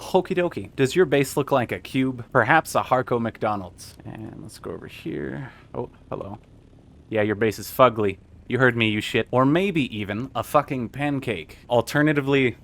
Okie dokie. Does your base look like a cube? Perhaps a Harco McDonald's. And let's go over here. Oh, hello. Yeah, your base is fugly. You heard me, you shit. Or maybe even a fucking pancake. Alternatively,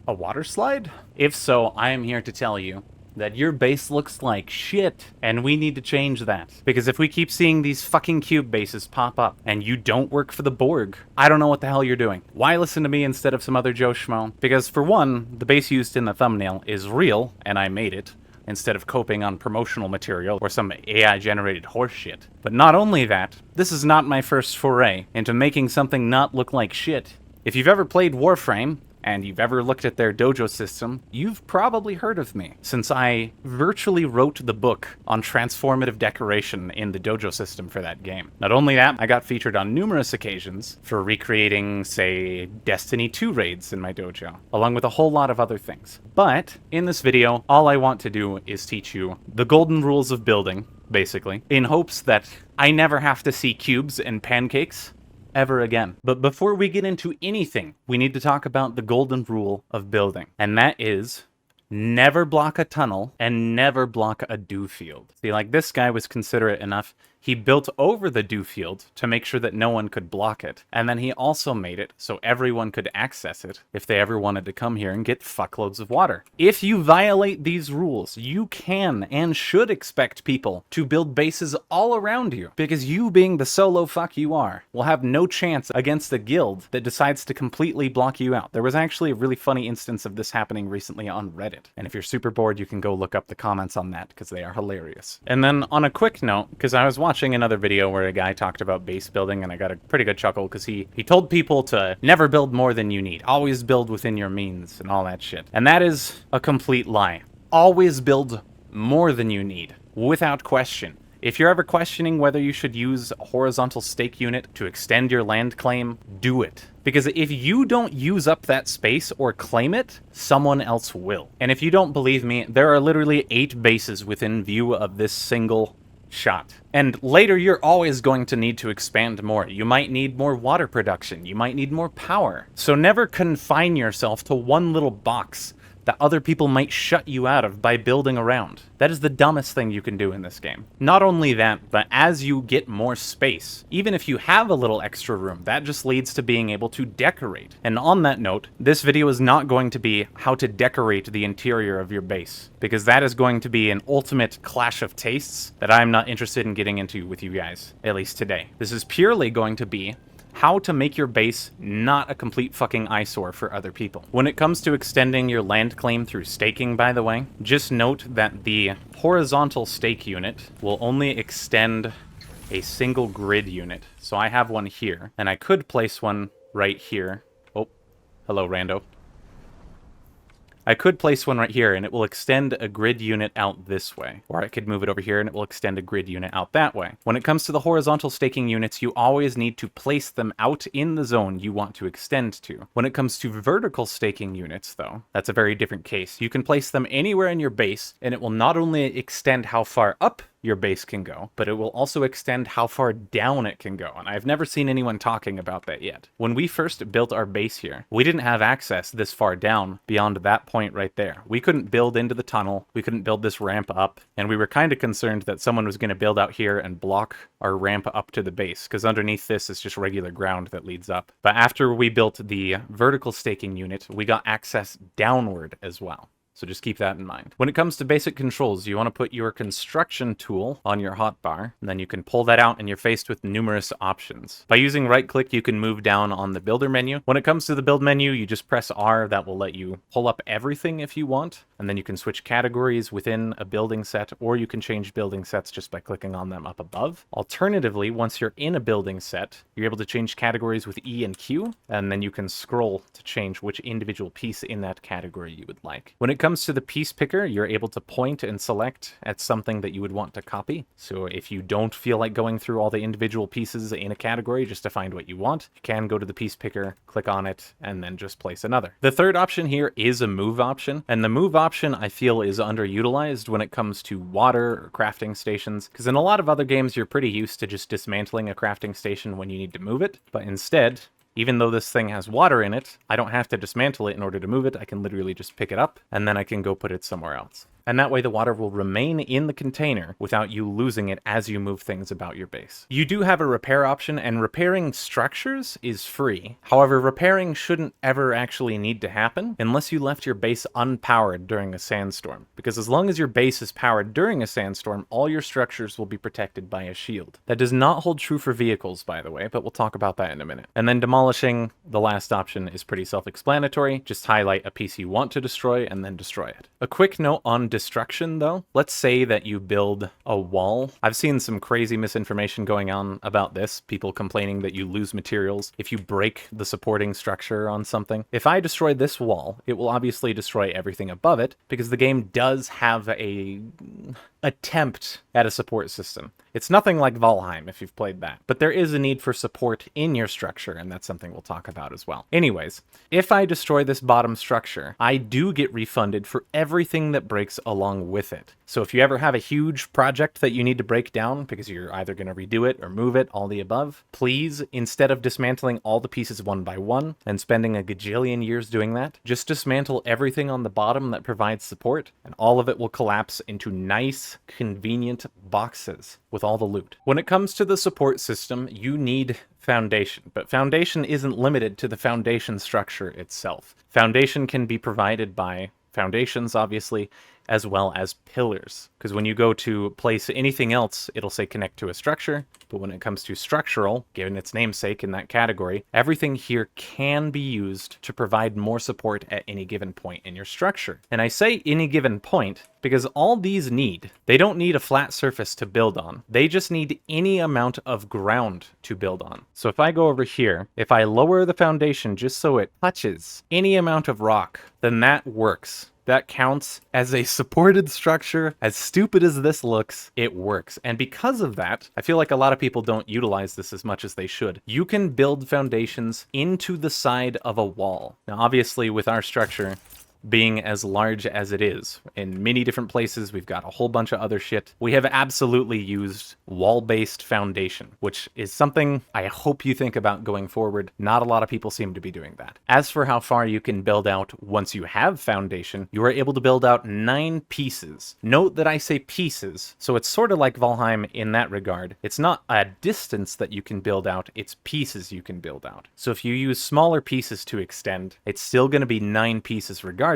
a water slide? If so, I am here to tell you that your base looks like shit, and we need to change that. Because if we keep seeing these fucking cube bases pop up, and you don't work for the Borg, I don't know what the hell you're doing. Why listen to me instead of some other Joe Schmo? Because for one, the base used in the thumbnail is real, and I made it, instead of coping on promotional material or some AI-generated horseshit. But not only that, this is not my first foray into making something not look like shit. If you've ever played Warframe, and you've ever looked at their dojo system, you've probably heard of me, since I virtually wrote the book on transformative decoration in the dojo system for that game. Not only that, I got featured on numerous occasions for recreating, say, Destiny 2 raids in my dojo, along with a whole lot of other things. But in this video, all I want to do is teach you the golden rules of building, basically, in hopes that I never have to see cubes and pancakes ever again. But before we get into anything, we need to talk about the golden rule of building. And that is, never block a tunnel and never block a dew field. See, like, this guy was considerate enough. He built over the dew field to make sure that no one could block it. And then he also made it so everyone could access it if they ever wanted to come here and get fuckloads of water. If you violate these rules, you can and should expect people to build bases all around you. Because you, being the solo fuck you are, will have no chance against a guild that decides to completely block you out. There was actually a really funny instance of this happening recently on Reddit. And if you're super bored, you can go look up the comments on that, because they are hilarious. And then on a quick note, because I was watching another video where a guy talked about base building, and I got a pretty good chuckle because he told people to never build more than you need. Always build within your means and all that shit. And that is a complete lie. Always build more than you need, without question. If you're ever questioning whether you should use a horizontal stake unit to extend your land claim, do it. Because if you don't use up that space or claim it, someone else will. And if you don't believe me, there are literally 8 bases within view of this single shot. And later, you're always going to need to expand more. You might need more water production. You might need more power. So never confine yourself to one little box that other people might shut you out of by building around. That is the dumbest thing you can do in this game. Not only that, but as you get more space, even if you have a little extra room, that just leads to being able to decorate. And on that note, this video is not going to be how to decorate the interior of your base, because that is going to be an ultimate clash of tastes that I'm not interested in getting into with you guys, at least today. This is purely going to be how to make your base not a complete fucking eyesore for other people. When it comes to extending your land claim through staking, by the way, just note that the horizontal stake unit will only extend a single grid unit. So I have one here, and I could place one right here. Oh, hello, rando. I could place one right here, and it will extend a grid unit out this way. Or I could move it over here, and it will extend a grid unit out that way. When it comes to the horizontal staking units, you always need to place them out in the zone you want to extend to. When it comes to vertical staking units, though, that's a very different case. You can place them anywhere in your base, and it will not only extend how far up your base can go, but it will also extend how far down it can go, and I've never seen anyone talking about that yet. When we first built our base here, we didn't have access this far down beyond that point right there. We couldn't build into the tunnel, we couldn't build this ramp up, and we were kind of concerned that someone was going to build out here and block our ramp up to the base, because underneath this is just regular ground that leads up. But after we built the vertical staking unit, we got access downward as well. So just keep that in mind. When it comes to basic controls, you want to put your construction tool on your hotbar, and then you can pull that out and you're faced with numerous options. By using right click, you can move down on the builder menu. When it comes to the build menu, you just press R. That will let you pull up everything if you want, and then you can switch categories within a building set, or you can change building sets just by clicking on them up above. Alternatively, once you're in a building set, you're able to change categories with E and Q, and then you can scroll to change which individual piece in that category you would like. When it comes to the piece picker, you're able to point and select at something that you would want to copy. So if you don't feel like going through all the individual pieces in a category just to find what you want, you can go to the piece picker, click on it, and then just place another. The third option here is a move option, and the move option I feel is underutilized when it comes to water or crafting stations, because in a lot of other games you're pretty used to just dismantling a crafting station when you need to move it, but instead Even though this thing has water in it, I don't have to dismantle it in order to move it. I can literally just pick it up, and then I can go put it somewhere else. And that way the water will remain in the container without you losing it as you move things about your base. You do have a repair option, and repairing structures is free. However, repairing shouldn't ever actually need to happen unless you left your base unpowered during a sandstorm. Because as long as your base is powered during a sandstorm, all your structures will be protected by a shield. That does not hold true for vehicles, by the way, but we'll talk about that in a minute. And then demolishing, the last option, is pretty self-explanatory. Just highlight a piece you want to destroy and then destroy it. A quick note on destruction, though. Let's say that you build a wall. I've seen some crazy misinformation going on about this, people complaining that you lose materials if you break the supporting structure on something. If I destroy this wall, it will obviously destroy everything above it, because the game does have a attempt at a support system. It's nothing like Valheim, if you've played that, but there is a need for support in your structure, and that's something we'll talk about as well. Anyways, if I destroy this bottom structure, I do get refunded for everything that breaks along with it. So if you ever have a huge project that you need to break down because you're either going to redo it or move it, all the above, please, instead of dismantling all the pieces one by one and spending a gajillion years doing that, just dismantle everything on the bottom that provides support, and all of it will collapse into nice, convenient boxes with all the loot. When it comes to the support system, you need foundation, but foundation isn't limited to the foundation structure itself. Foundation can be provided by foundations, obviously, as well as pillars. Because when you go to place anything else, it'll say connect to a structure. But when it comes to structural, given its namesake in that category, everything here can be used to provide more support at any given point in your structure. And I say any given point because all these they don't need a flat surface to build on. They just need any amount of ground to build on. So if I go over here, if I lower the foundation just so it touches any amount of rock, then that works. That counts as a supported structure. As stupid as this looks, it works. And because of that, I feel like a lot of people don't utilize this as much as they should. You can build foundations into the side of a wall. Now, obviously, with our structure being as large as it is in many different places, we've got a whole bunch of other shit. We have absolutely used wall-based foundation, which is something I hope you think about going forward. Not a lot of people seem to be doing that. As for how far you can build out once you have foundation, you are able to build out 9 pieces. Note that I say pieces, so it's sort of like Valheim in that regard. It's not a distance that you can build out, it's pieces you can build out. So if you use smaller pieces to extend, it's still going to be 9 pieces regardless,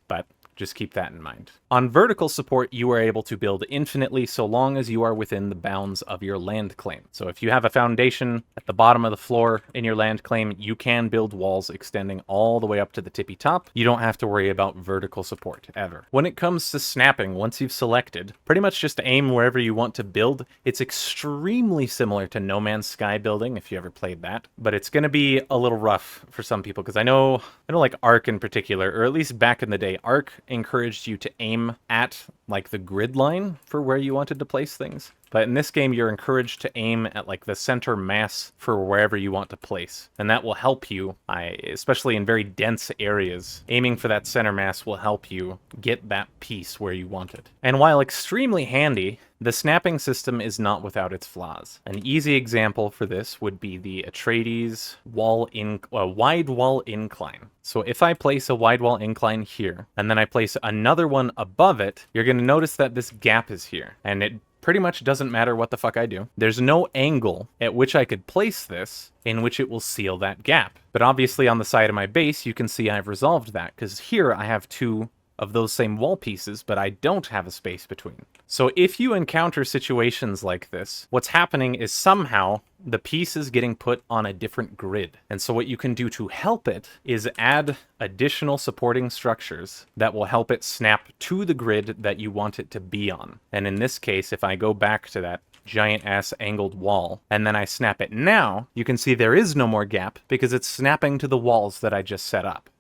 but just keep that in mind. On vertical support, you are able to build infinitely so long as you are within the bounds of your land claim. So if you have a foundation at the bottom of the floor in your land claim, you can build walls extending all the way up to the tippy top. You don't have to worry about vertical support ever. When it comes to snapping, once you've selected, pretty much just aim wherever you want to build. It's extremely similar to No Man's Sky building, if you ever played that, but it's going to be a little rough for some people, because I know like Ark in particular, or at least back in the day, Ark encouraged you to aim at like the grid line for where you wanted to place things. But in this game, you're encouraged to aim at like the center mass for wherever you want to place. And that will help you, especially in very dense areas. Aiming for that center mass will help you get that piece where you want it. And while extremely handy, the snapping system is not without its flaws. An easy example for this would be the Atreides wide wall incline. So if I place a wide wall incline here, and then I place another one above it, you're going to notice that this gap is here. And it pretty much doesn't matter what the fuck I do. There's no angle at which I could place this in which it will seal that gap. But obviously on the side of my base, you can see I've resolved that, because here I have 2 of those same wall pieces, but I don't have a space between. So if you encounter situations like this, what's happening is somehow the piece is getting put on a different grid. And so what you can do to help it is add additional supporting structures that will help it snap to the grid that you want it to be on. And in this case, if I go back to that giant ass angled wall, and then I snap it now, you can see there is no more gap because it's snapping to the walls that I just set up.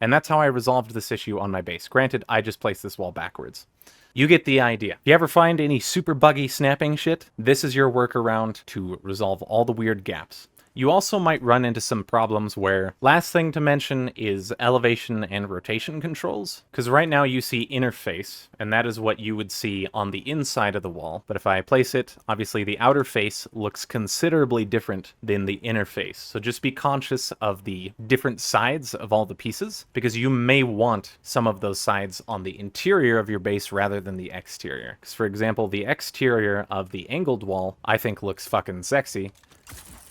And that's how I resolved this issue on my base. Granted, I just placed this wall backwards. You get the idea. If you ever find any super buggy snapping shit, this is your workaround to resolve all the weird gaps. You also might run into some problems where, last thing to mention is elevation and rotation controls, because right now you see interface, and that is what you would see on the inside of the wall. But if I place it, obviously the outer face looks considerably different than the inner face. So just be conscious of the different sides of all the pieces, because you may want some of those sides on the interior of your base rather than the exterior. Because for example, the exterior of the angled wall I think looks fucking sexy,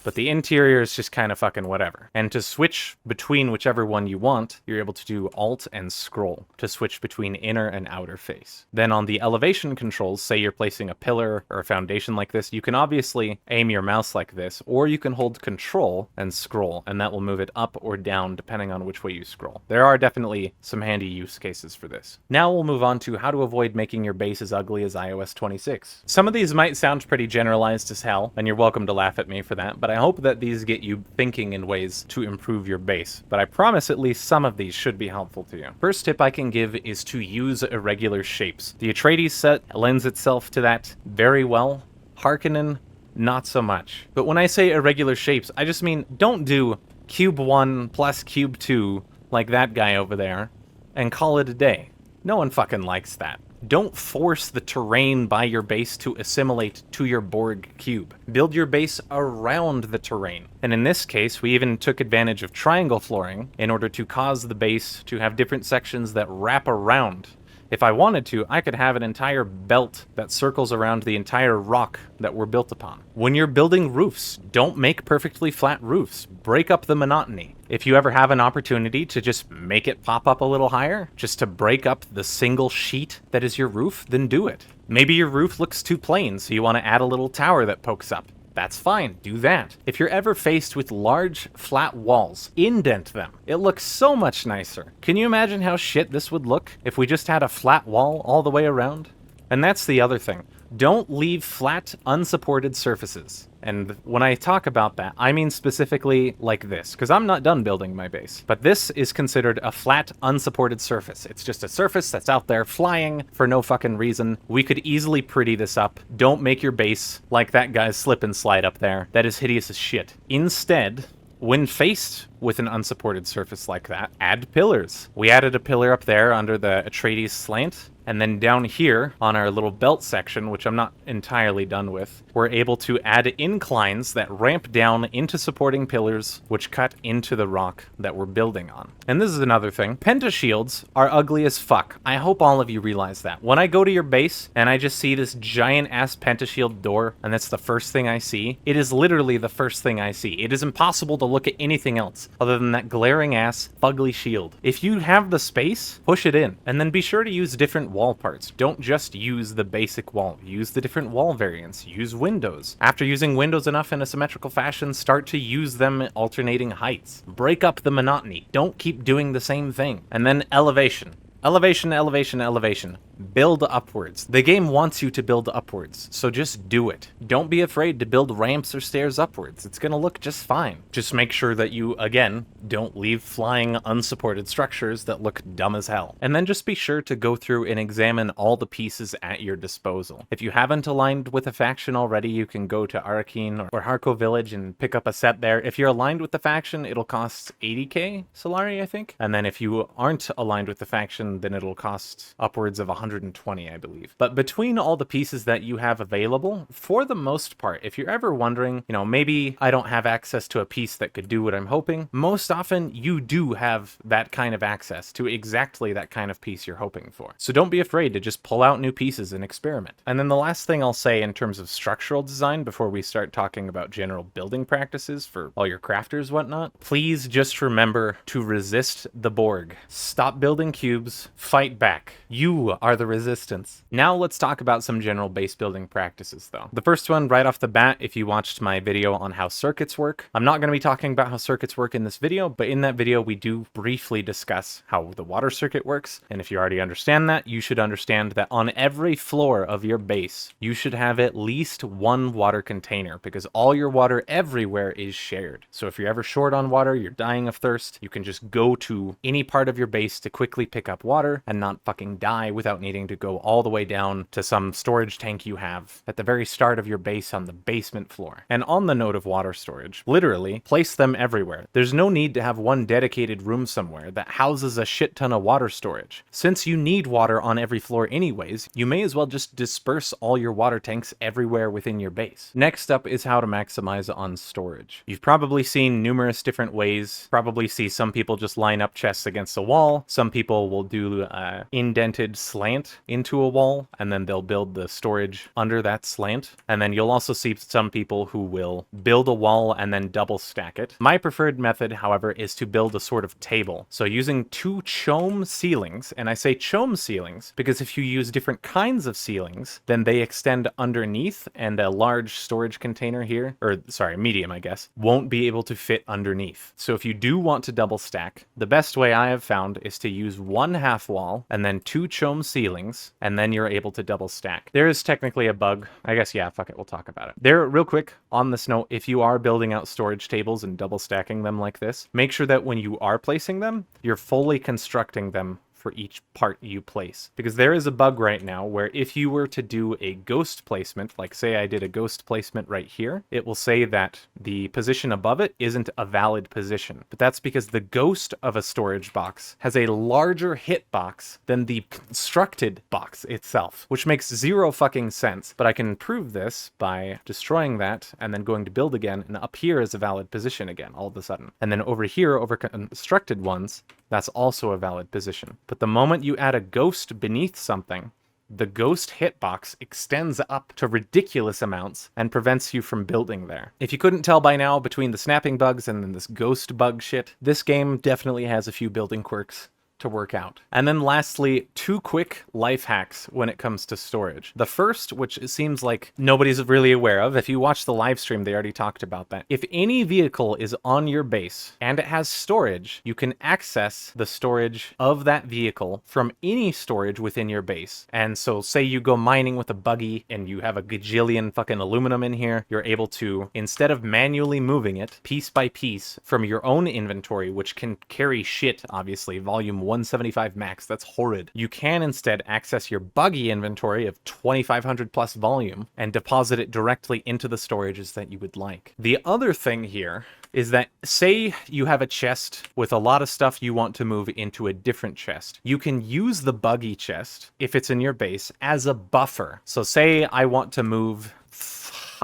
but the interior is just kind of fucking whatever. And to switch between whichever one you want, you're able to do Alt and Scroll to switch between inner and outer face. Then on the elevation controls, say you're placing a pillar or a foundation like this, you can obviously aim your mouse like this, or you can hold Control and scroll, and that will move it up or down depending on which way you scroll. There are definitely some handy use cases for this. Now we'll move on to how to avoid making your base as ugly as iOS 26. Some of these might sound pretty generalized as hell, and you're welcome to laugh at me for that, but I hope that these get you thinking in ways to improve your base, but I promise at least some of these should be helpful to you. First tip I can give is to use irregular shapes. The Atreides set lends itself to that very well. Harkonnen, not so much. But when I say irregular shapes, I just mean don't do cube 1 plus cube 2 like that guy over there and call it a day. No one fucking likes that. Don't force the terrain by your base to assimilate to your Borg cube. Build your base around the terrain. And in this case, we even took advantage of triangle flooring in order to cause the base to have different sections that wrap around. If I wanted to, I could have an entire belt that circles around the entire rock that we're built upon. When you're building roofs, don't make perfectly flat roofs. Break up the monotony. If you ever have an opportunity to just make it pop up a little higher, just to break up the single sheet that is your roof, then do it. Maybe your roof looks too plain, so you want to add a little tower that pokes up. That's fine, do that. If you're ever faced with large, flat walls, indent them. It looks so much nicer. Can you imagine how shit this would look if we just had a flat wall all the way around? And that's the other thing. Don't leave flat, unsupported surfaces. And when I talk about that, I mean specifically like this, because I'm not done building my base. But this is considered a flat, unsupported surface. It's just a surface that's out there flying for no fucking reason. We could easily pretty this up. Don't make your base like that guy's slip and slide up there. That is hideous as shit. Instead, when faced with an unsupported surface like that, add pillars. We added a pillar up there under the Atreides slant. And then down here on our little belt section, which I'm not entirely done with, we're able to add inclines that ramp down into supporting pillars, which cut into the rock that we're building on. And this is another thing. Pentashields are ugly as fuck. I hope all of you realize that. When I go to your base and I just see this giant ass pentashield door, and that's the first thing I see, it is literally the first thing I see. It is impossible to look at anything else other than that glaring ass fugly shield. If you have the space, push it in, and then be sure to use different wall parts. Don't just use the basic wall. Use the different wall variants. Use windows. After using windows enough in a symmetrical fashion, start to use them at alternating heights. Break up the monotony. Don't keep doing the same thing. And then elevation. Elevation, elevation, elevation. Build upwards. The game wants you to build upwards, so just do it. Don't be afraid to build ramps or stairs upwards. It's gonna look just fine. Just make sure that you, again, don't leave flying unsupported structures that look dumb as hell. And then just be sure to go through and examine all the pieces at your disposal. If you haven't aligned with a faction already, you can go to Arakeen or Harco Village and pick up a set there. If you're aligned with the faction, it'll cost 80k Solari, I think. And then if you aren't aligned with the faction, then it'll cost upwards of 120, I believe. But between all the pieces that you have available, for the most part, if you're ever wondering, you know, maybe I don't have access to a piece that could do what I'm hoping, most often you do have that kind of access to exactly that kind of piece you're hoping for. So don't be afraid to just pull out new pieces and experiment. And then the last thing I'll say in terms of structural design before we start talking about general building practices for all your crafters, whatnot, please just remember to resist the Borg. Stop building cubes, fight back. You are the resistance. Now let's talk about some general base building practices though. The first one right off the bat, if you watched my video on how circuits work, I'm not going to be talking about how circuits work in this video, but in that video we do briefly discuss how the water circuit works. And if you already understand that, you should understand that on every floor of your base, you should have at least one water container because all your water everywhere is shared. So if you're ever short on water, you're dying of thirst, you can just go to any part of your base to quickly pick up water and not fucking die without needing to go all the way down to some storage tank you have at the very start of your base on the basement floor. And on the note of water storage, literally place them everywhere. There's no need to have one dedicated room somewhere that houses a shit ton of water storage. Since you need water on every floor anyways, you may as well just disperse all your water tanks everywhere within your base. Next up is how to maximize on storage. You've probably seen numerous different ways. Probably see some people just line up chests against a wall. Some people will do indented slant into a wall, and then they'll build the storage under that slant. And then you'll also see some people who will build a wall and then double stack it. My preferred method, however, is to build a sort of table. So using 2 chome ceilings, and I say chome ceilings because if you use different kinds of ceilings, then they extend underneath, and a large storage container here, or sorry, medium, I guess, won't be able to fit underneath. So if you do want to double stack, the best way I have found is to use 1 half wall and then 2 chome ceilings, and then you're able to double stack. There is technically a bug. I guess, yeah, fuck it, we'll talk about it. There, real quick, on this note, if you are building out storage tables and double stacking them like this, make sure that when you are placing them, you're fully constructing them for each part you place. Because there is a bug right now where if you were to do a ghost placement, like say I did a ghost placement right here, it will say that the position above it isn't a valid position. But that's because the ghost of a storage box has a larger hitbox than the constructed box itself, which makes zero fucking sense. But I can prove this by destroying that and then going to build again, and up here is a valid position again all of a sudden. And then over here, over constructed ones, that's also a valid position. But the moment you add a ghost beneath something, the ghost hitbox extends up to ridiculous amounts and prevents you from building there. If you couldn't tell by now, between the snapping bugs and then this ghost bug shit, this game definitely has a few building quirks to work out. And then lastly, 2 quick life hacks when it comes to storage. The first, which it seems like nobody's really aware of, if you watch the live stream, they already talked about that. If any vehicle is on your base and it has storage, you can access the storage of that vehicle from any storage within your base. And so say you go mining with a buggy and you have a gajillion fucking aluminum in here, you're able to, instead of manually moving it piece by piece from your own inventory, which can carry shit, obviously, volume 175 max, that's horrid. You can instead access your buggy inventory of 2500 plus volume and deposit it directly into the storages that you would like. The other thing here is that say you have a chest with a lot of stuff you want to move into a different chest. You can use the buggy chest, if it's in your base, as a buffer. So say I want to move,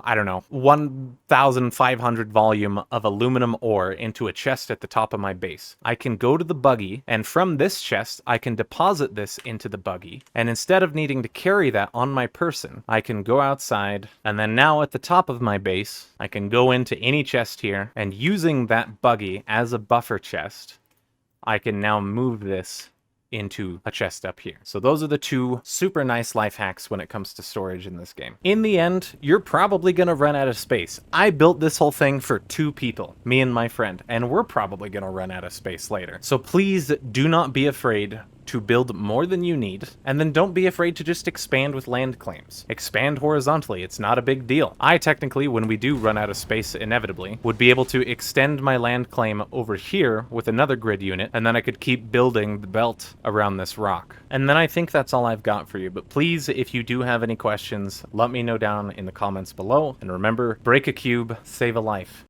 I don't know, 1,500 volume of aluminum ore into a chest at the top of my base. I can go to the buggy, and from this chest, I can deposit this into the buggy. And instead of needing to carry that on my person, I can go outside, and then now at the top of my base, I can go into any chest here, and using that buggy as a buffer chest, I can now move this into a chest up here. So those are the 2 super nice life hacks when it comes to storage in this game. In the end, you're probably gonna run out of space. I built this whole thing for 2 people, me and my friend, and we're probably gonna run out of space later. So please do not be afraid to build more than you need, and then don't be afraid to just expand with land claims. Expand horizontally, it's not a big deal. I technically, when we do run out of space inevitably, would be able to extend my land claim over here with another grid unit, and then I could keep building the belt around this rock. And then I think that's all I've got for you, but please, if you do have any questions, let me know down in the comments below, and remember, break a cube, save a life.